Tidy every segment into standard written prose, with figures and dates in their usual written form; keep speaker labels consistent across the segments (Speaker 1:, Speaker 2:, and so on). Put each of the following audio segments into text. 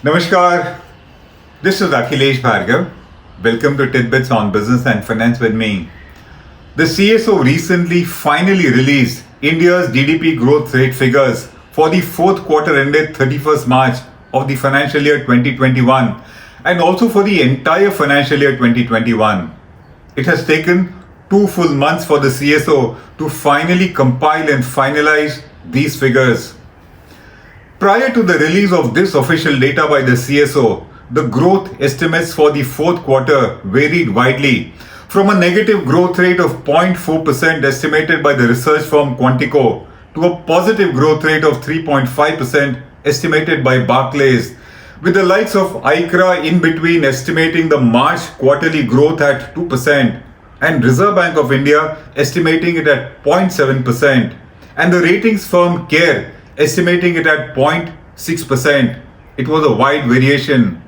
Speaker 1: Namaskar, this is Akhilesh Bhargava. Welcome to tit-bits on business and finance with me. The CSO recently finally released India's GDP growth rate figures for the fourth quarter ended 31st March of the financial year 2021 and also for the entire financial year 2021. It has taken 2 full months for the CSO to finally compile and finalize these figures. Prior to the release of this official data by the CSO, the growth estimates for the fourth quarter varied widely, from a negative growth rate of 0.4% estimated by the research firm Quantico to a positive growth rate of 3.5% estimated by Barclays, with the likes of ICRA in between estimating the March quarterly growth at 2% and Reserve Bank of India estimating it at 0.7% and the ratings firm CARE estimating it at 0.6%. It was a wide variation.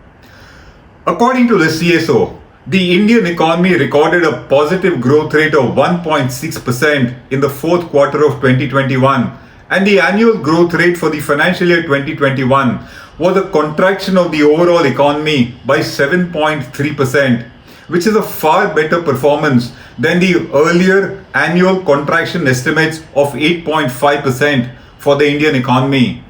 Speaker 1: According to the CSO, the Indian economy recorded a positive growth rate of 1.6% in the fourth quarter of 2021, and the annual growth rate for the financial year 2021 was a contraction of the overall economy by 7.3%, which is a far better performance than the earlier annual contraction estimates of 8.5% for the Indian economy.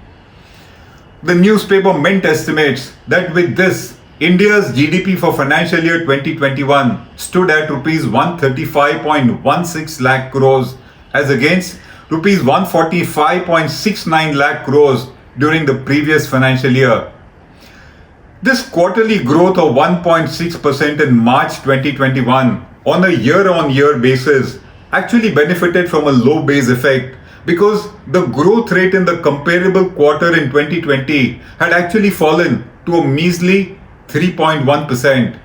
Speaker 1: The newspaper Mint estimates that with this, India's GDP for financial year 2021 stood at rupees 135.16 lakh crores as against rupees 145.69 lakh crores during the previous financial year. This quarterly growth of 1.6% in March 2021 on a year-on-year basis actually benefited from a low base effect because the growth rate in the comparable quarter in 2020 had actually fallen to a measly 3.1%.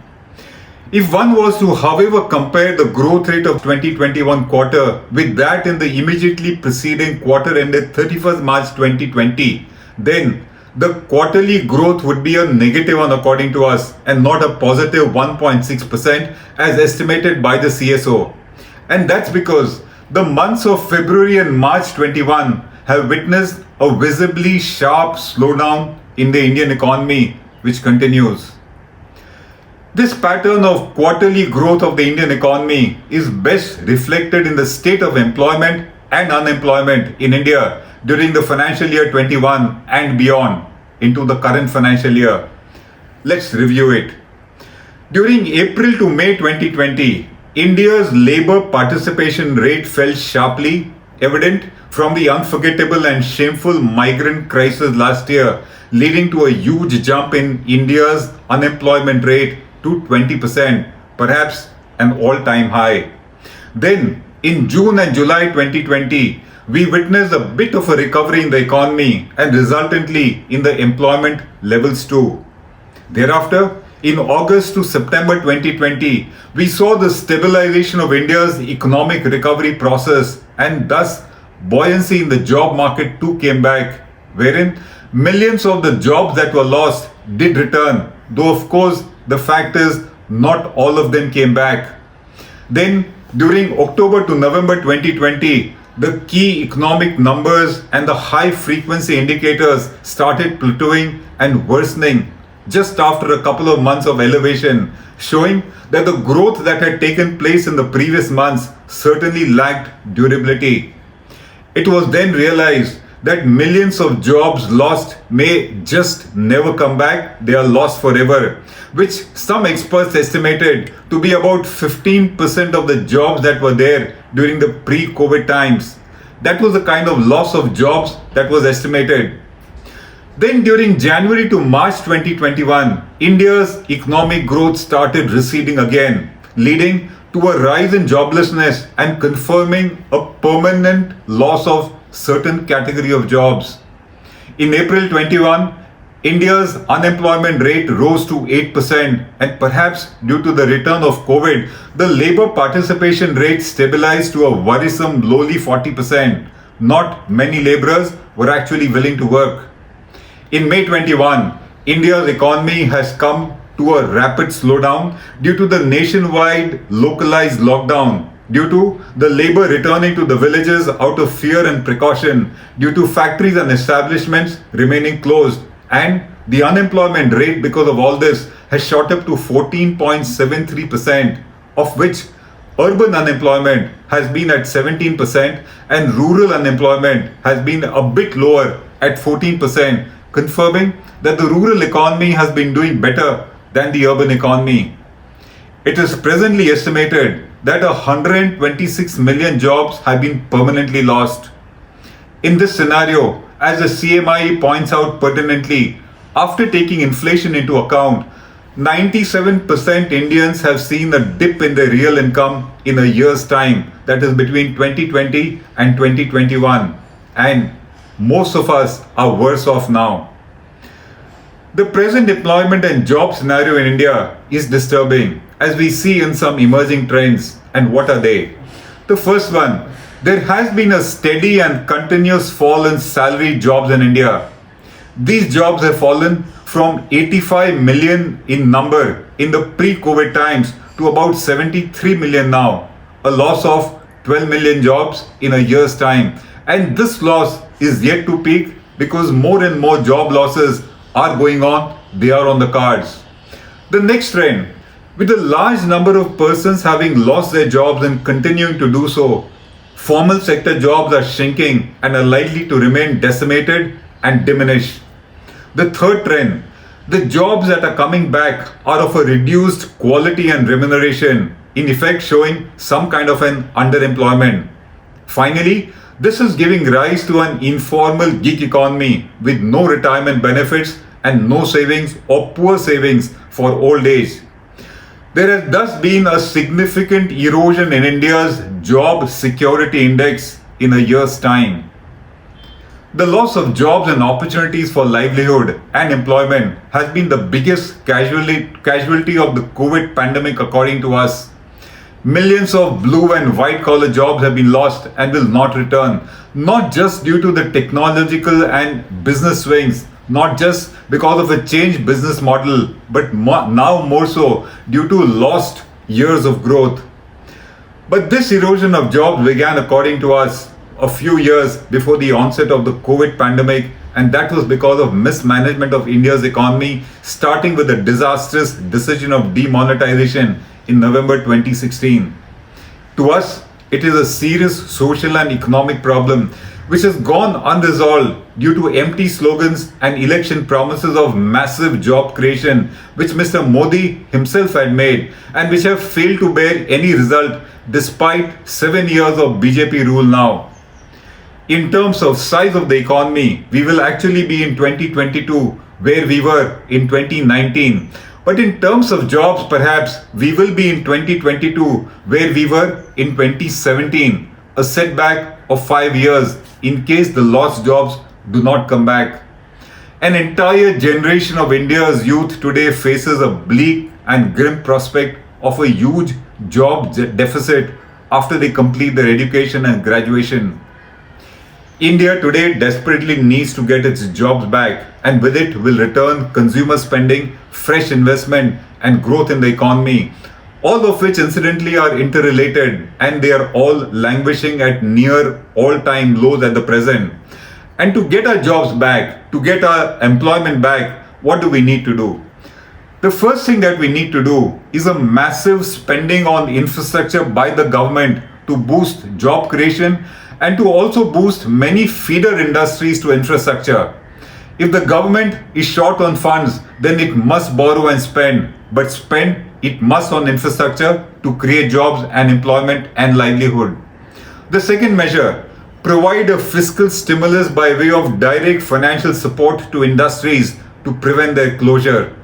Speaker 1: If one was to, however, compare the growth rate of 2021 quarter with that in the immediately preceding quarter ended 31st March 2020, then the quarterly growth would be a negative one according to us and not a positive 1.6% as estimated by the CSO. And that's because the months of February and March 21 have witnessed a visibly sharp slowdown in the Indian economy, which continues. This pattern of quarterly growth of the Indian economy is best reflected in the state of employment and unemployment in India during the financial year 21 and beyond into the current financial year. Let's review it. During April to May 2020, India's labour participation rate fell sharply, evident from the unforgettable and shameful migrant crisis last year, leading to a huge jump in India's unemployment rate to 20%, perhaps an all-time high. Then, in June and July 2020, we witnessed a bit of a recovery in the economy and resultantly in the employment levels too. Thereafter, in August to September 2020, we saw the stabilization of India's economic recovery process and thus buoyancy in the job market too came back, wherein millions of the jobs that were lost did return, though of course the fact is not all of them came back. Then during October to November 2020, the key economic numbers and the high frequency indicators started plateauing and worsening just after a couple of months of elevation, showing that the growth that had taken place in the previous months certainly lacked durability. It was then realized that millions of jobs lost may just never come back, they are lost forever, which some experts estimated to be about 15% of the jobs that were there during the pre-COVID times. That was the kind of loss of jobs that was estimated. Then during January to March 2021, India's economic growth started receding again, leading to a rise in joblessness and confirming a permanent loss of certain category of jobs. In April 21, India's unemployment rate rose to 8% and perhaps due to the return of COVID, the labour participation rate stabilized to a worrisome lowly 40%. Not many labourers were actually willing to work. In May 21, India's economy has come to a rapid slowdown due to the nationwide localized lockdown, due to the labour returning to the villages out of fear and precaution, due to factories and establishments remaining closed, And the unemployment rate because of all this has shot up to 14.73%, of which urban unemployment has been at 17% and rural unemployment has been a bit lower at 14%, confirming that the rural economy has been doing better than the urban economy. It is presently estimated that 126 million jobs have been permanently lost. In this scenario, as the CMI points out pertinently, after taking inflation into account, 97% Indians have seen a dip in their real income in a year's time, that is between 2020 and 2021, and most of us are worse off now. The present employment and job scenario in India is disturbing, as we see in some emerging trends. And what are they? The first one, there has been a steady and continuous fall in salary jobs in India. These jobs have fallen from 85 million in number in the pre-COVID times to about 73 million now, a loss of 12 million jobs in a year's time. And this loss is yet to peak because more and more job losses are going on, they are on the cards. The next trend, with a large number of persons having lost their jobs and continuing to do so, formal sector jobs are shrinking and are likely to remain decimated and diminish. The third trend, the jobs that are coming back are of a reduced quality and remuneration, in effect showing some kind of an underemployment. Finally, this is giving rise to an informal gig economy with no retirement benefits and no savings or poor savings for old age. There has thus been a significant erosion in India's job security index in a year's time. The loss of jobs and opportunities for livelihood and employment has been the biggest casualty of the COVID pandemic, according to us. Millions of blue and white collar jobs have been lost and will not return, not just due to the technological and business swings, not just because of a changed business model, but now more so due to lost years of growth. But this erosion of jobs began, according to us, a few years before the onset of the COVID pandemic, and that was because of mismanagement of India's economy, starting with the disastrous decision of demonetization in November 2016. To us, it is a serious social and economic problem which has gone unresolved due to empty slogans and election promises of massive job creation, which Mr. Modi himself had made and which have failed to bear any result despite 7 years of BJP rule now. In terms of size of the economy, we will actually be in 2022 where we were in 2019. But in terms of jobs, perhaps we will be in 2022 where we were in 2017, a setback of 5 years in case the lost jobs do not come back. An entire generation of India's youth today faces a bleak and grim prospect of a huge job deficit after they complete their education and graduation. India today desperately needs to get its jobs back, and with it will return consumer spending, fresh investment and growth in the economy, all of which incidentally are interrelated, and they are all languishing at near all-time lows at the present. And to get our jobs back, to get our employment back, what do we need to do? The first thing that we need to do is a massive spending on infrastructure by the government to boost job creation and to also boost many feeder industries to infrastructure. If the government is short on funds, then it must borrow and spend, but spend it must on infrastructure to create jobs and employment and livelihood. The second measure, provide a fiscal stimulus by way of direct financial support to industries to prevent their closure.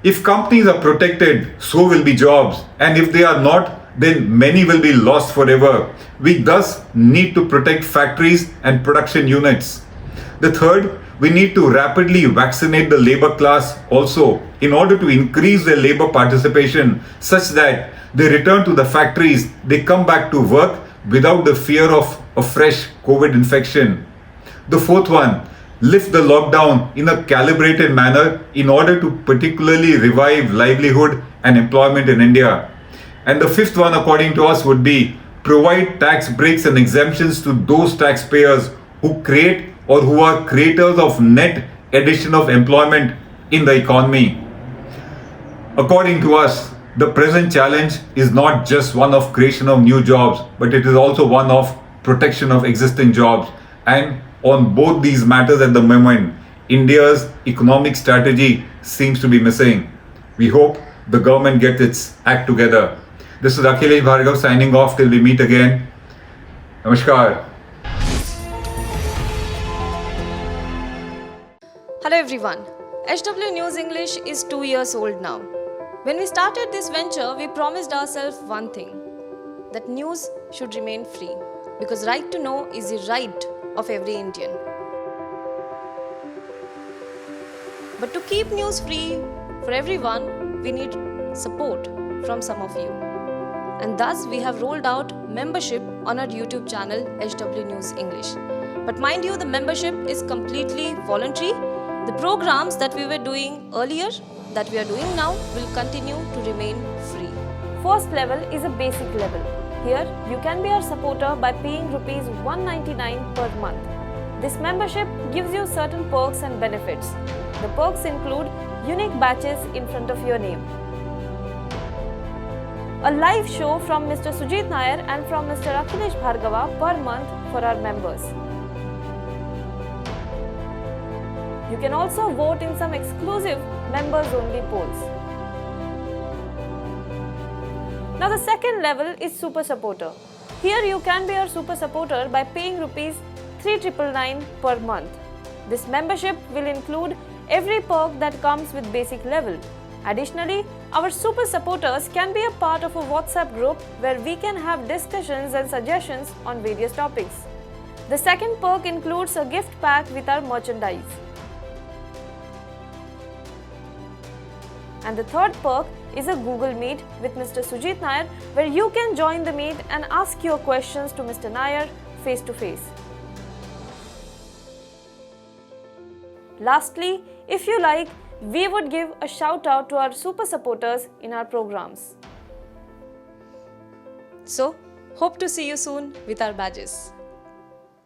Speaker 1: If companies are protected, so will be jobs, and if they are not, then many will be lost forever. We thus need to protect factories and production units. The third, we need to rapidly vaccinate the labor class also in order to increase their labor participation such that they return to the factories, they come back to work without the fear of a fresh COVID infection. The fourth one, lift the lockdown in a calibrated manner in order to particularly revive livelihood and employment in India. And the fifth one, according to us, would be provide tax breaks and exemptions to those taxpayers who create or who are creators of net addition of employment in the economy. According to us, the present challenge is not just one of creation of new jobs, but it is also one of protection of existing jobs. And on both these matters at the moment, India's economic strategy seems to be missing. We hope the government gets its act together. This is Akhilesh Bhargava signing off till we meet again. Namaskar.
Speaker 2: Hello everyone. HW News English is 2 years old now. When we started this venture, we promised ourselves one thing, that news should remain free, because right to know is the right of every Indian. But to keep news free for everyone, we need support from some of you. And thus we have rolled out membership on our YouTube channel HW News English. But mind you, the membership is completely voluntary. The programs that we were doing earlier, that we are doing now, will continue to remain free. First level is a basic level. Here, you can be our supporter by paying rupees 199 per month. This membership gives you certain perks and benefits. The perks include unique badges in front of your name, a live show from Mr. Sujit Nair and from Mr. Akhilesh Bhargava per month for our members. You can also vote in some exclusive members-only polls. Now the second level is Super Supporter. Here you can be our Super Supporter by paying rupees 3,999 per month. This membership will include every perk that comes with basic level. Additionally, our Super Supporters can be a part of a WhatsApp group where we can have discussions and suggestions on various topics. The second perk includes a gift pack with our merchandise. And the third perk is a Google Meet with Mr. Sujit Nair, where you can join the meet and ask your questions to Mr. Nair face to face. Lastly, if you like, we would give a shout out to our super supporters in our programs. So, hope to see you soon with our badges.